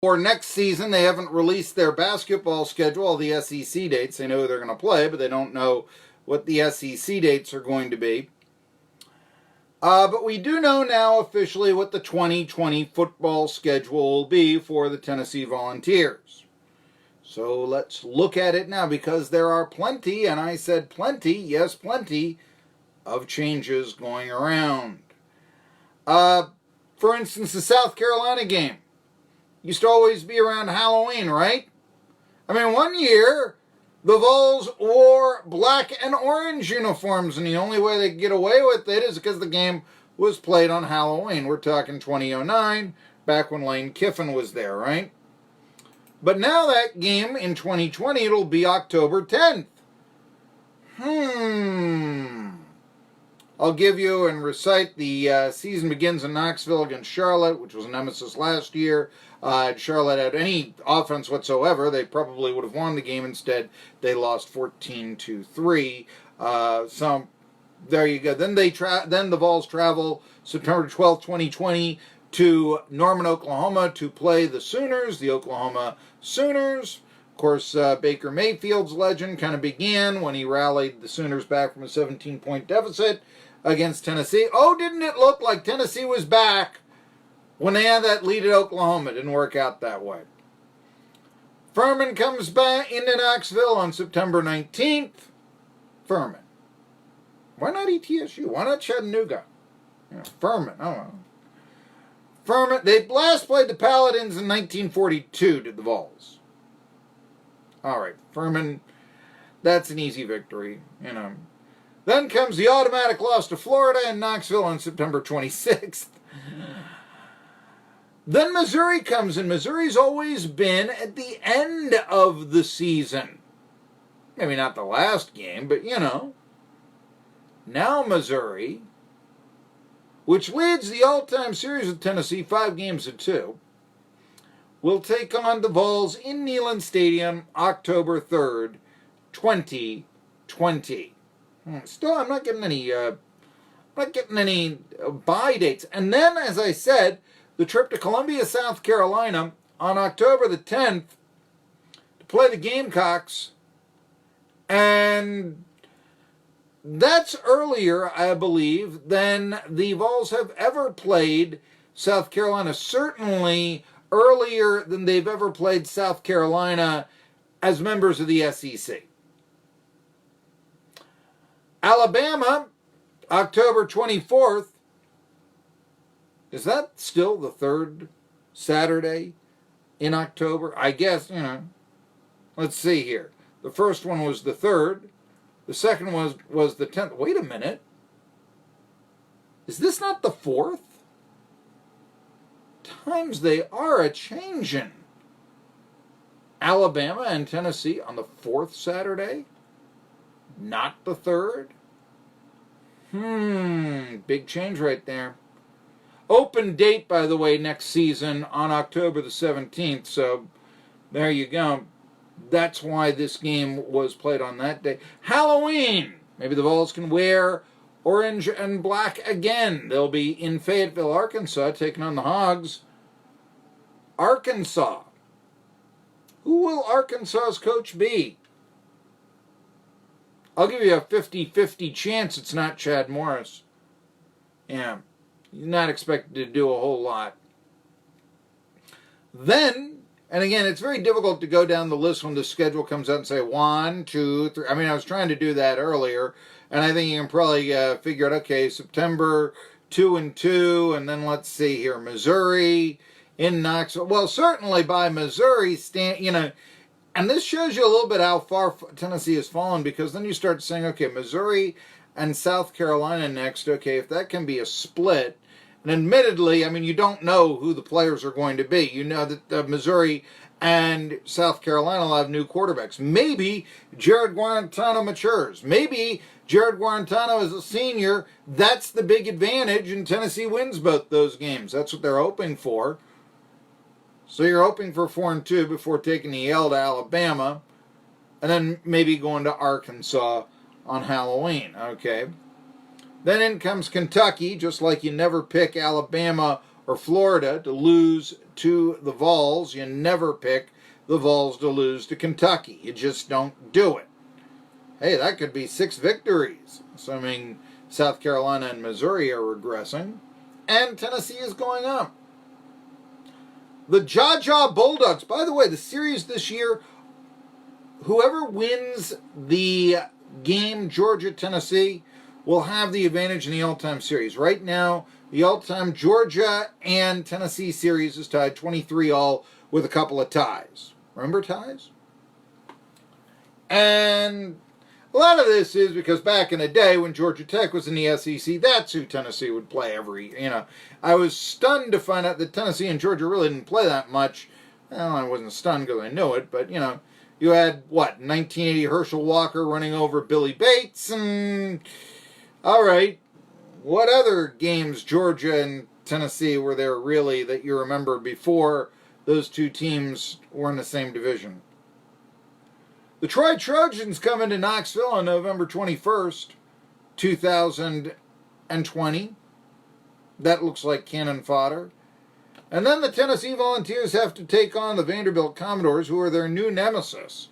For next season, they haven't released their basketball schedule, all the SEC dates. They know who they're going to play, but they don't know what the SEC dates are going to be. But we do know now officially what the 2020 football schedule will be for the Tennessee Volunteers. So let's look at it now, because there are plenty, and I said plenty, yes, plenty, of changes going around. For instance, the South Carolina game used to always be around Halloween, right? I mean, one year, the Vols wore black and orange uniforms, and the only way they could get away with it is because the game was played on Halloween. We're talking 2009, back when Lane Kiffin was there, right? But now that game in 2020, it'll be October 10th. I'll give you and recite the season begins in Knoxville against Charlotte, which was a nemesis last year. If Charlotte had any offense whatsoever, they probably would have won the game. Instead, they lost 14-3. So there you go. Then the Vols travel September 12th, 2020 to Norman, Oklahoma to play the Sooners, the Oklahoma Sooners. Of course, Baker Mayfield's legend kind of began when he rallied the Sooners back from a 17-point deficit against Tennessee. Oh, didn't it look like Tennessee was back when they had that lead at Oklahoma? It didn't work out that way. Furman comes back into Knoxville on September 19th. Furman. Why not ETSU? Why not Chattanooga? Furman. I don't know. Furman. They last played the Paladins in 1942, did the Vols. All right. Furman, that's an easy victory, Then comes the automatic loss to Florida in Knoxville on September 26th. Then Missouri comes in. Missouri's always been at the end of the season. Maybe not the last game, but Now Missouri, which leads the all-time series with Tennessee 5-2, will take on the Vols in Neyland Stadium October 3rd, 2020. Still, I'm not getting any bye dates. And then, as I said, the trip to Columbia, South Carolina on October the 10th to play the Gamecocks. And that's earlier, I believe, than the Vols have ever played South Carolina. Certainly earlier than they've ever played South Carolina as members of the SEC. Alabama, October 24th. Is that still the third Saturday in October? I guess, Let's see here. The first one was the 3rd. The second was the 10th. Wait a minute. Is this not the 4th? Times they are a-changin'. Alabama and Tennessee on the 4th Saturday? Not the 3rd? Big change right there. Open date, by the way, next season on October the 17th, so there you go. That's why this game was played on that day. Halloween! Maybe the Vols can wear orange and black again. They'll be in Fayetteville, Arkansas, taking on the Hogs. Arkansas. Who will Arkansas's coach be? I'll give you a 50-50 chance it's not Chad Morris. Yeah, he's not expected to do a whole lot. Then, and again, it's very difficult to go down the list when the schedule comes out and say 1, 2, 3. I mean, I was trying to do that earlier, and I think you can probably figure out, okay, September 2-2, and then let's see here, Missouri in Knoxville. Well, certainly by Missouri, and this shows you a little bit how far Tennessee has fallen, because then you start saying, okay, Missouri and South Carolina next. Okay, if that can be a split, and admittedly, I mean, you don't know who the players are going to be. You know that Missouri and South Carolina will have new quarterbacks. Maybe Jared Guarantano matures. Maybe Jared Guarantano is a senior. That's the big advantage, and Tennessee wins both those games. That's what they're hoping for. So you're hoping for 4-2 before taking the L to Alabama, and then maybe going to Arkansas on Halloween, okay? Then in comes Kentucky, just like you never pick Alabama or Florida to lose to the Vols. You never pick the Vols to lose to Kentucky. You just don't do it. Hey, that could be 6 victories, assuming South Carolina and Missouri are regressing, and Tennessee is going up. The Jaja Bulldogs, by the way, the series this year, whoever wins the game Georgia-Tennessee will have the advantage in the all-time series. Right now, the all-time Georgia and Tennessee series is tied 23-all with a couple of ties. Remember ties? And a lot of this is because back in the day when Georgia Tech was in the SEC, that's who Tennessee would play I was stunned to find out that Tennessee and Georgia really didn't play that much. Well, I wasn't stunned because I knew it, but, you had, 1980 Herschel Walker running over Billy Bates, and, all right, what other games Georgia and Tennessee were there really that you remember before those two teams were in the same division? The Troy Trojans come into Knoxville on November 21st, 2020. That looks like cannon fodder. And then the Tennessee Volunteers have to take on the Vanderbilt Commodores, who are their new nemesis,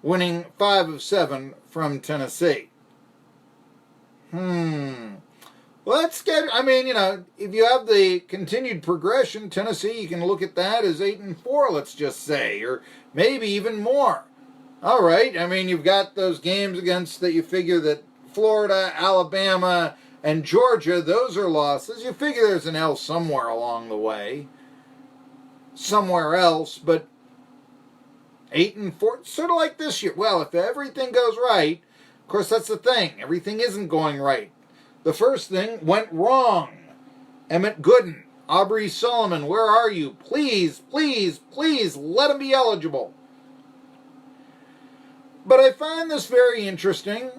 winning 5 of 7 from Tennessee. Let's get, if you have the continued progression, Tennessee, you can look at that as 8-4, let's just say, or maybe even more. All right, you've got those games against that you figure that Florida, Alabama, and Georgia, those are losses. You figure there's an L somewhere along the way. Somewhere else, but 8-4, sort of like this year. Well, if everything goes right, of course, that's the thing. Everything isn't going right. The first thing went wrong. Emmett Gooden, Aubrey Solomon, where are you? Please, please, please, let him be eligible. But I find this very interesting.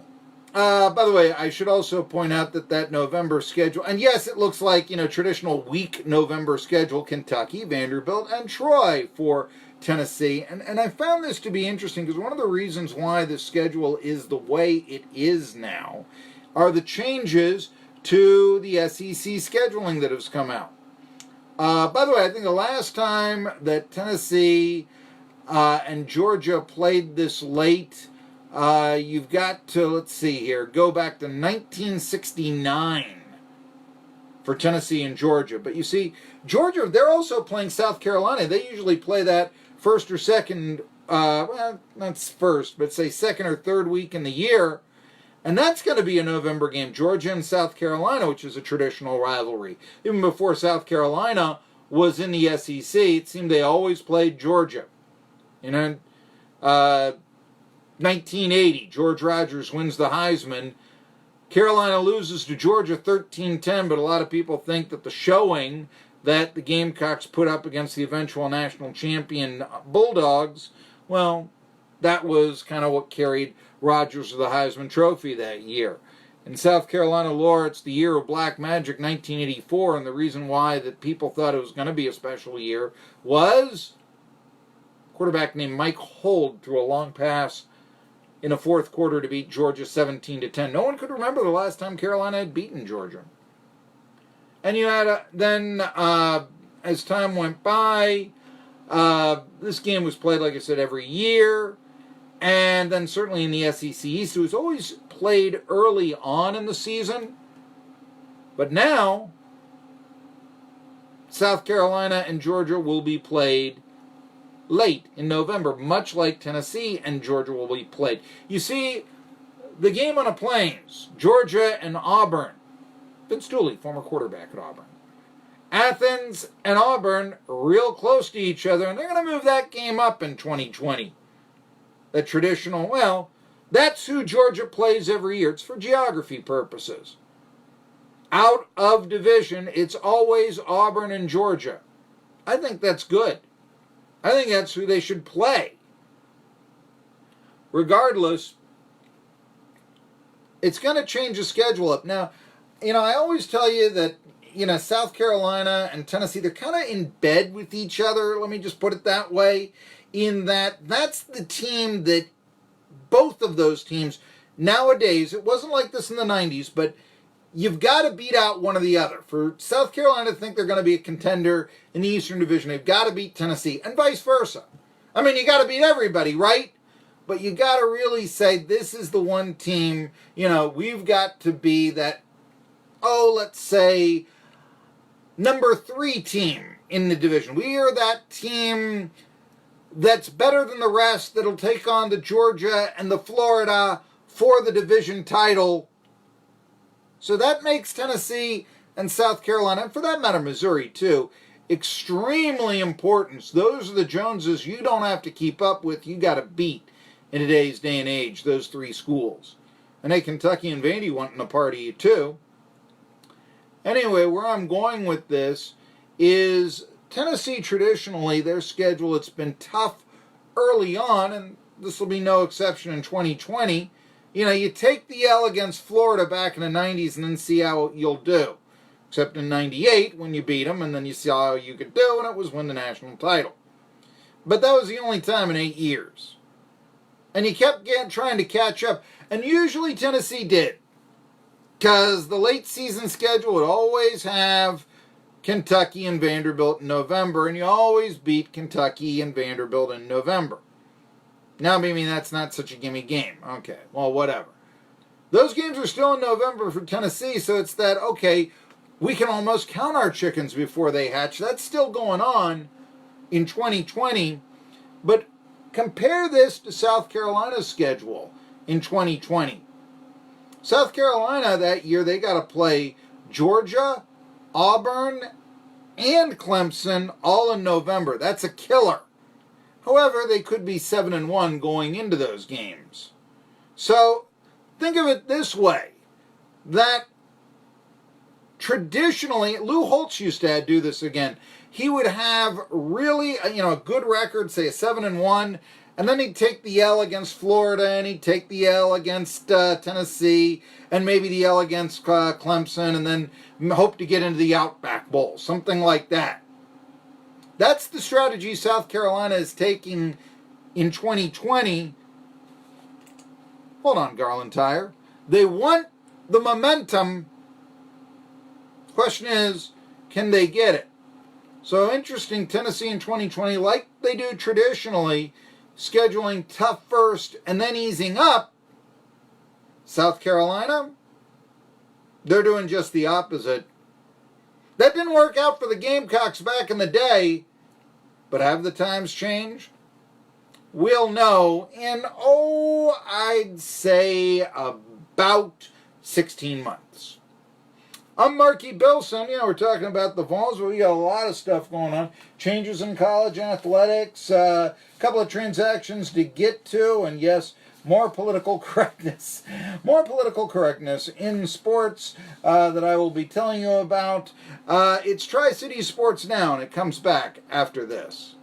By the way, I should also point out that November schedule, and yes, it looks like, traditional weak November schedule, Kentucky, Vanderbilt, and Troy for Tennessee. And I found this to be interesting because one of the reasons why the schedule is the way it is now are the changes to the SEC scheduling that has come out. By the way, I think the last time that Tennessee and Georgia played this late, you've got to, let's see here, go back to 1969 for Tennessee and Georgia. But you see, Georgia, they're also playing South Carolina. They usually play that first or second, well, not first, but say second or third week in the year. And that's going to be a November game, Georgia and South Carolina, which is a traditional rivalry. Even before South Carolina was in the SEC, it seemed they always played Georgia. 1980, George Rogers wins the Heisman. Carolina loses to Georgia 13-10, but a lot of people think that the showing that the Gamecocks put up against the eventual national champion Bulldogs, well, that was kind of what carried Rogers to the Heisman Trophy that year. In South Carolina lore, it's the year of Black Magic, 1984, and the reason why that people thought it was going to be a special year was a quarterback named Mike Hold threw a long pass in the fourth quarter to beat Georgia 17-10. No one could remember the last time Carolina had beaten Georgia. And you had then, as time went by, this game was played, like I said, every year. And then certainly in the SEC East, it was always played early on in the season. But now, South Carolina and Georgia will be played late in November, much like Tennessee and Georgia will be played. You see, the game on the Plains, Georgia and Auburn. Vince Dooley, former quarterback at Auburn. Athens and Auburn, real close to each other, and they're going to move that game up in 2020. The traditional, well, that's who Georgia plays every year. It's for geography purposes. Out of division, it's always Auburn and Georgia. I think that's good. I think that's who they should play. Regardless, it's going to change the schedule up. Now, I always tell you that, South Carolina and Tennessee, they're kind of in bed with each other, let me just put it that way, in that that's the team that both of those teams, nowadays, it wasn't like this in the 90s, but you've got to beat out one or the other. For South Carolina to think they're going to be a contender in the Eastern Division, they've got to beat Tennessee, and vice versa. I mean, you got to beat everybody, right? But you got to really say, this is the one team, we've got to be that, let's say, number 3 team in the division. We are that team that's better than the rest that'll take on the Georgia and the Florida for the division title. So that makes Tennessee and South Carolina, and for that matter, Missouri too, extremely important. So those are the Joneses you don't have to keep up with. You got to beat in today's day and age, those 3 schools. And hey, Kentucky and Vandy wanting a part of you too. Anyway, where I'm going with this is Tennessee traditionally, their schedule, it's been tough early on, and this will be no exception in 2020. You take the L against Florida back in the 90s and then see how you'll do. Except in 98 when you beat them, and then you saw how you could do, and it was win the national title. But that was the only time in 8 years. And you kept trying to catch up, and usually Tennessee did. Because the late season schedule would always have Kentucky and Vanderbilt in November, and you always beat Kentucky and Vanderbilt in November. Now, maybe that's not such a gimme game. Okay, well, whatever. Those games are still in November for Tennessee, so it's that, okay, we can almost count our chickens before they hatch. That's still going on in 2020, but compare this to South Carolina's schedule in 2020. South Carolina that year, they got to play Georgia, Auburn, and Clemson all in November. That's a killer. However, they could be 7-1 going into those games. So, think of it this way, that traditionally, Lou Holtz used to do this again. He would have really, a good record, say a 7-1, and then he'd take the L against Florida, and he'd take the L against Tennessee, and maybe the L against Clemson, and then hope to get into the Outback Bowl, something like that. That's the strategy South Carolina is taking in 2020. Hold on, Garland Tire. They want the momentum. Question is, can they get it? So interesting, Tennessee in 2020, like they do traditionally, scheduling tough first and then easing up. South Carolina, they're doing just the opposite. That didn't work out for the Gamecocks back in the day, but have the times changed? We'll know in, I'd say about 16 months. I'm Marky Bilson. We're talking about the Vols, but we got a lot of stuff going on. Changes in college athletics, a couple of transactions to get to, and yes, more political correctness. More political correctness in sports that I will be telling you about. It's Tri-City Sports Now, and it comes back after this.